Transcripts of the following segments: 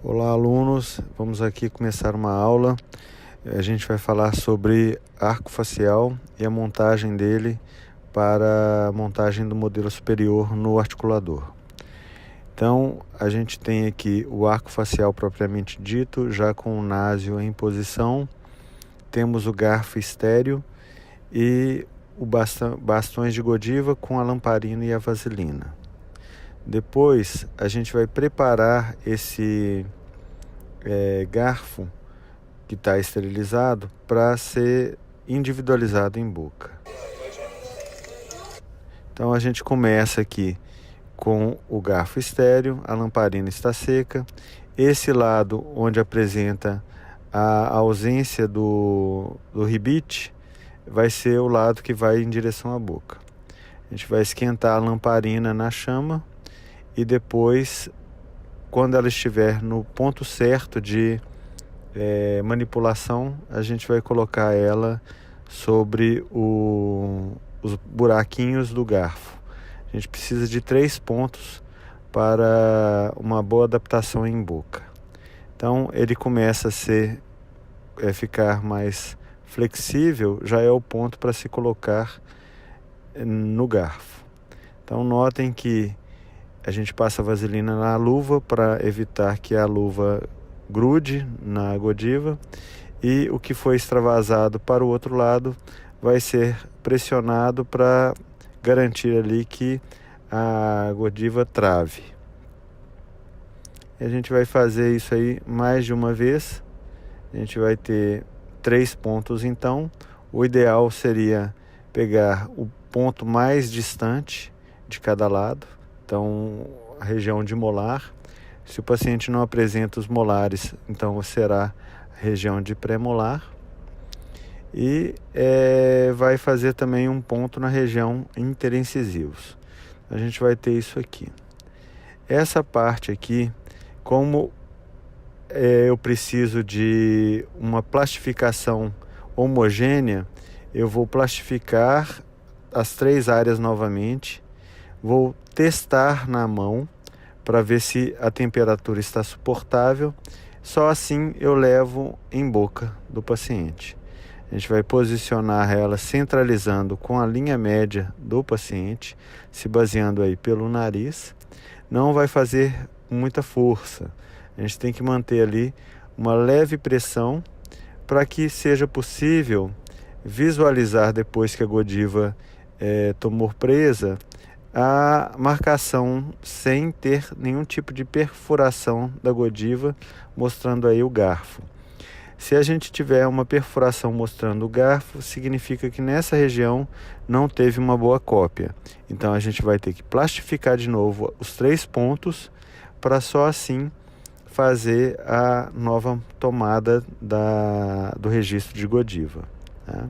Olá, alunos. Vamos aqui começar uma aula. A gente vai falar sobre arco facial e a montagem dele para a montagem do modelo superior no articulador. Então, a gente tem aqui o arco facial propriamente dito, já com o násio em posição. Temos o garfo estéreo e o bastões de Godiva com a lamparina e a vaselina. Depois, a gente vai preparar esse garfo que está esterilizado para ser individualizado em boca. Então, a gente começa aqui com o garfo estéreo, a lamparina está seca. Esse lado onde apresenta a ausência do ribite vai ser o lado que vai em direção à boca. A gente vai esquentar a lamparina na chama e depois, quando ela estiver no ponto certo de manipulação, a gente vai colocar ela sobre os buraquinhos do garfo. A gente precisa de 3 pontos para uma boa adaptação em boca. Então ele começa a ficar mais flexível, já é o ponto para se colocar no garfo. Então notem que a gente passa a vaselina na luva para evitar que a luva grude na Godiva, e o que foi extravasado para o outro lado vai ser pressionado para garantir ali que a Godiva trave. E a gente vai fazer isso aí mais de uma vez. A gente vai ter 3 pontos então. O ideal seria pegar o ponto mais distante de cada lado. Então, a região de molar. Se o paciente não apresenta os molares, então será a região de pré-molar. E vai fazer também um ponto na região interincisivos. A gente vai ter isso aqui. Essa parte aqui, como eu preciso de uma plastificação homogênea, eu vou plastificar as 3 áreas novamente. Vou testar na mão para ver se a temperatura está suportável. Só assim eu levo em boca do paciente. A gente vai posicionar ela centralizando com a linha média do paciente, se baseando aí pelo nariz. Não vai fazer muita força. A gente tem que manter ali uma leve pressão para que seja possível visualizar, depois que a Godiva tomou presa, a marcação sem ter nenhum tipo de perfuração da Godiva, mostrando aí o garfo. Se a gente tiver uma perfuração mostrando o garfo, significa que nessa região não teve uma boa cópia. Então a gente vai ter que plastificar de novo os 3 pontos para só assim fazer a nova tomada do registro de Godiva, tá?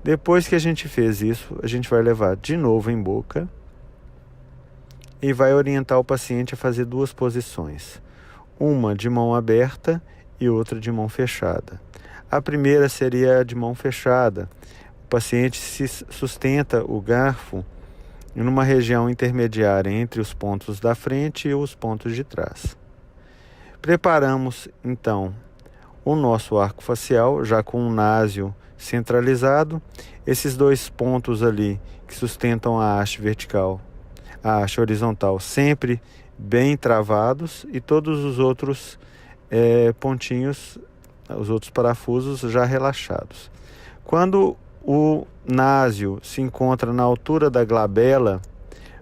Depois que a gente fez isso, a gente vai levar de novo em boca e vai orientar o paciente a fazer 2 posições, uma de mão aberta e outra de mão fechada. A primeira seria a de mão fechada. O paciente se sustenta o garfo em uma região intermediária entre os pontos da frente e os pontos de trás. Preparamos então o nosso arco facial, já com o násio centralizado. Esses 2 pontos ali que sustentam a haste vertical, a haste horizontal, sempre bem travados, e todos os outros pontinhos, os outros parafusos já relaxados. Quando o násio se encontra na altura da glabela,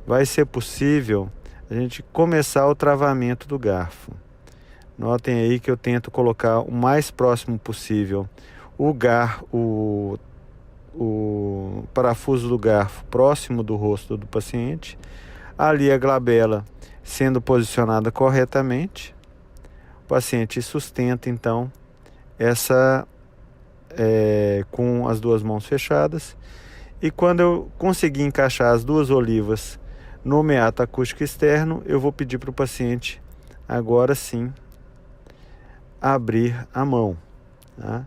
vai ser possível a gente começar o travamento do garfo. Notem aí que eu tento colocar o mais próximo possível o parafuso do garfo próximo do rosto do paciente. Ali a glabela sendo posicionada corretamente. O paciente sustenta então essa com as 2 mãos fechadas. E quando eu conseguir encaixar as 2 olivas no meato acústico externo, eu vou pedir para o paciente agora sim abrir a mão, tá?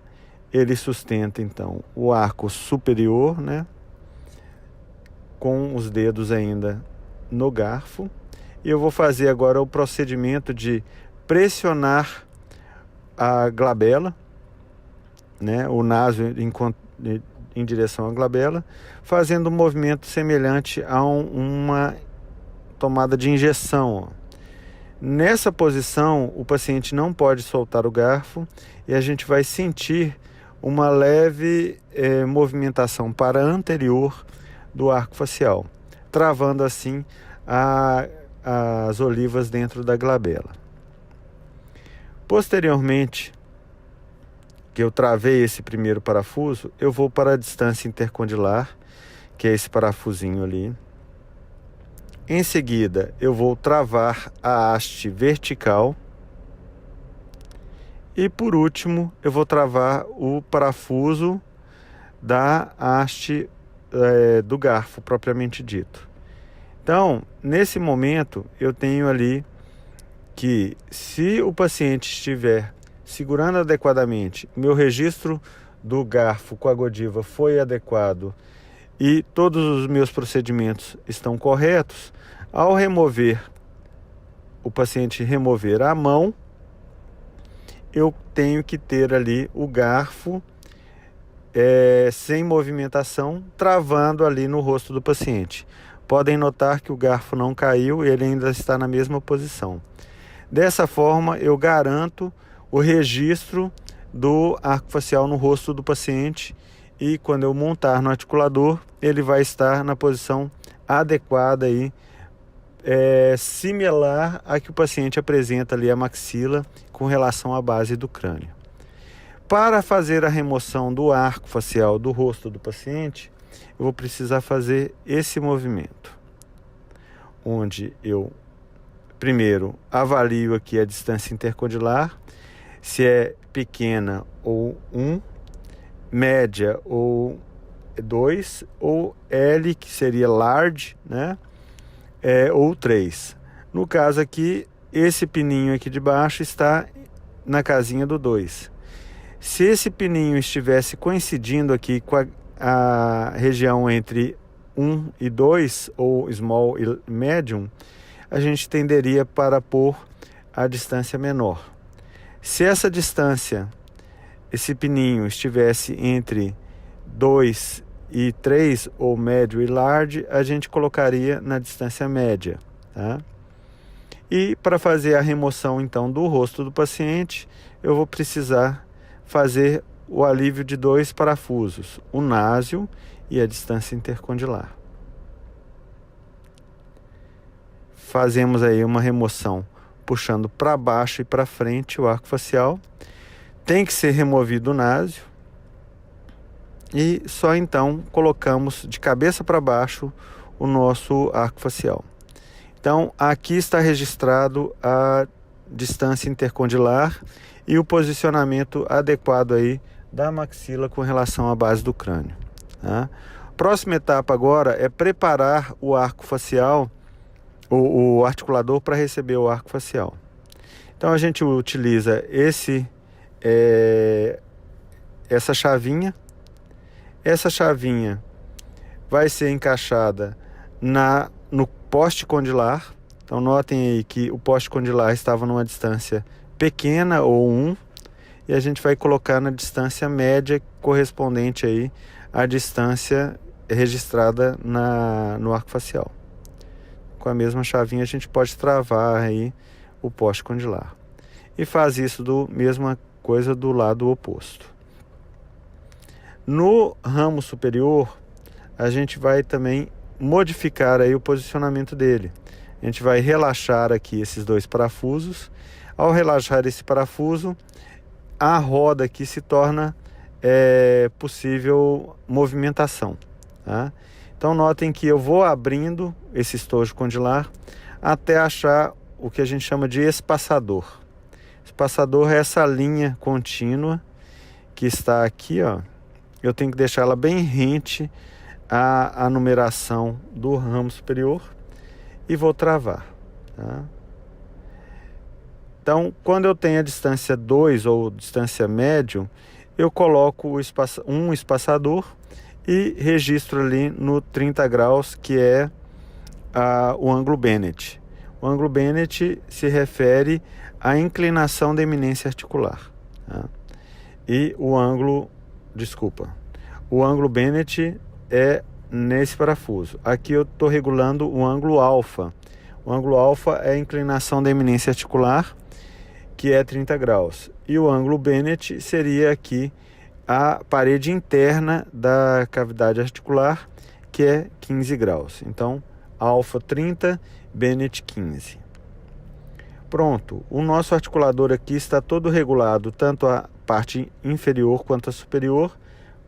Ele sustenta então o arco superior, né, com os dedos ainda no garfo, e eu vou fazer agora o procedimento de pressionar a glabela, né, o naso em direção à glabela, fazendo um movimento semelhante a uma tomada de injeção. Nessa posição, o paciente não pode soltar o garfo e a gente vai sentir uma leve movimentação para anterior do arco facial, travando assim as olivas dentro da glabela. Posteriormente, que eu travei esse primeiro parafuso, eu vou para a distância intercondilar, que é esse parafusinho ali. Em seguida, eu vou travar a haste vertical. E por último, eu vou travar o parafuso da haste do garfo, propriamente dito. Então, nesse momento, eu tenho ali que, se o paciente estiver segurando adequadamente, meu registro do garfo com a Godiva foi adequado e todos os meus procedimentos estão corretos, ao remover, o paciente remover a mão, eu tenho que ter ali o garfo sem movimentação, travando ali no rosto do paciente. Podem notar que o garfo não caiu, ele ainda está na mesma posição. Dessa forma, eu garanto o registro do arco facial no rosto do paciente e quando eu montar no articulador, ele vai estar na posição adequada aí, similar à que o paciente apresenta ali a maxila com relação à base do crânio. Para fazer a remoção do arco facial do rosto do paciente, eu vou precisar fazer esse movimento, onde eu primeiro avalio aqui a distância intercondilar, se é pequena ou 1, média ou 2, ou L, que seria large, né? Ou 3. No caso aqui, esse pininho aqui de baixo está na casinha do 2. Se esse pininho estivesse coincidindo aqui com a região entre 1 e 2, ou small e medium, a gente tenderia para pôr a distância menor. Se essa distância, esse pininho, estivesse entre 2 e 3, ou médio e large, a gente colocaria na distância média, tá? E para fazer a remoção então do rosto do paciente, eu vou precisar fazer o alívio de 2 parafusos, o násio e a distância intercondilar. Fazemos aí uma remoção puxando para baixo e para frente o arco facial. Tem que ser removido o násio. E só então colocamos de cabeça para baixo o nosso arco facial. Então aqui está registrado a distância intercondilar e o posicionamento adequado aí da maxila com relação à base do crânio, tá? Próxima etapa agora é preparar o arco facial, o articulador, para receber o arco facial. Então a gente utiliza essa chavinha. Essa chavinha vai ser encaixada no poste condilar. Então notem aí que o poste condilar estava numa distância pequena, ou 1, e a gente vai colocar na distância média correspondente aí à distância registrada no arco facial. Com a mesma chavinha a gente pode travar aí o poste condilar. E faz isso mesma coisa do lado oposto. No ramo superior, a gente vai também modificar aí o posicionamento dele. A gente vai relaxar aqui esses 2 parafusos. Ao relaxar esse parafuso, a roda aqui se torna possível movimentação, tá? Então notem que eu vou abrindo esse estojo condilar até achar o que a gente chama de espaçador. Espaçador é essa linha contínua que está aqui, ó. Eu tenho que deixar ela bem rente à numeração do ramo superior e vou travar, tá? Então, quando eu tenho a distância 2 ou distância médio, eu coloco um espaçador e registro ali no 30 graus, que é o ângulo Bennett. O ângulo Bennett se refere à inclinação da eminência articular. Tá? E o ângulo Bennett é nesse parafuso. Aqui eu estou regulando o ângulo alfa. O ângulo alfa é a inclinação da eminência articular, que é 30 graus. E o ângulo Bennett seria aqui a parede interna da cavidade articular, que é 15 graus. Então, alfa 30, Bennett 15. Pronto, o nosso articulador aqui está todo regulado, tanto a parte inferior quanto a superior,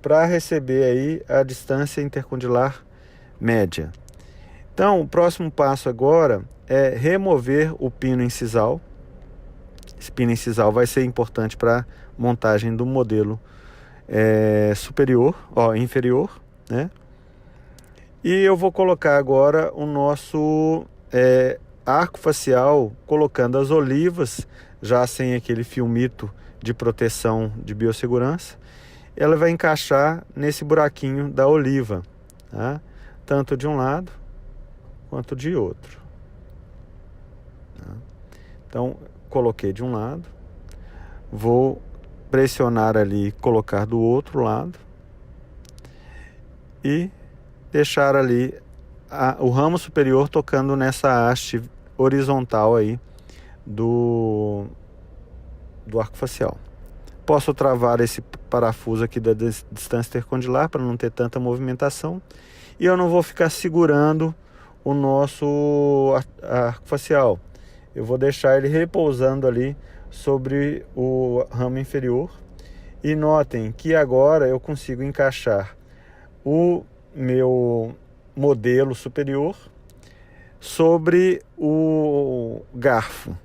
para receber aí a distância intercondilar média. Então, o próximo passo agora é remover o pino incisal. Esse pino incisal vai ser importante para a montagem do modelo inferior, né? E eu vou colocar agora o nosso arco facial, colocando as olivas, já sem aquele filmito de proteção de biossegurança. Ela vai encaixar nesse buraquinho da oliva, tá? Tanto de um lado quanto de outro. Tá? Então, coloquei de um lado, vou pressionar ali, colocar do outro lado e deixar ali o ramo superior tocando nessa haste horizontal aí do arco facial. Posso travar esse parafuso aqui da distância intercondilar para não ter tanta movimentação, e eu não vou ficar segurando o nosso arco facial. Eu vou deixar ele repousando ali sobre o ramo inferior, e notem que agora eu consigo encaixar o meu modelo superior sobre o garfo.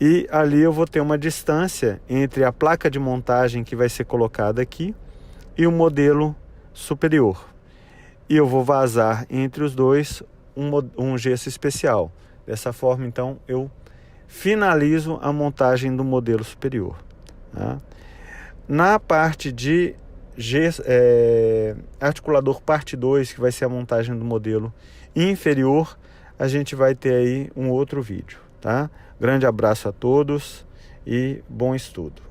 E ali eu vou ter uma distância entre a placa de montagem que vai ser colocada aqui e o modelo superior. E eu vou vazar entre os dois um gesso especial. Dessa forma, então, eu finalizo a montagem do modelo superior. Tá? Na parte de articulador parte 2, que vai ser a montagem do modelo inferior, a gente vai ter aí um outro vídeo. Tá? Grande abraço a todos e bom estudo.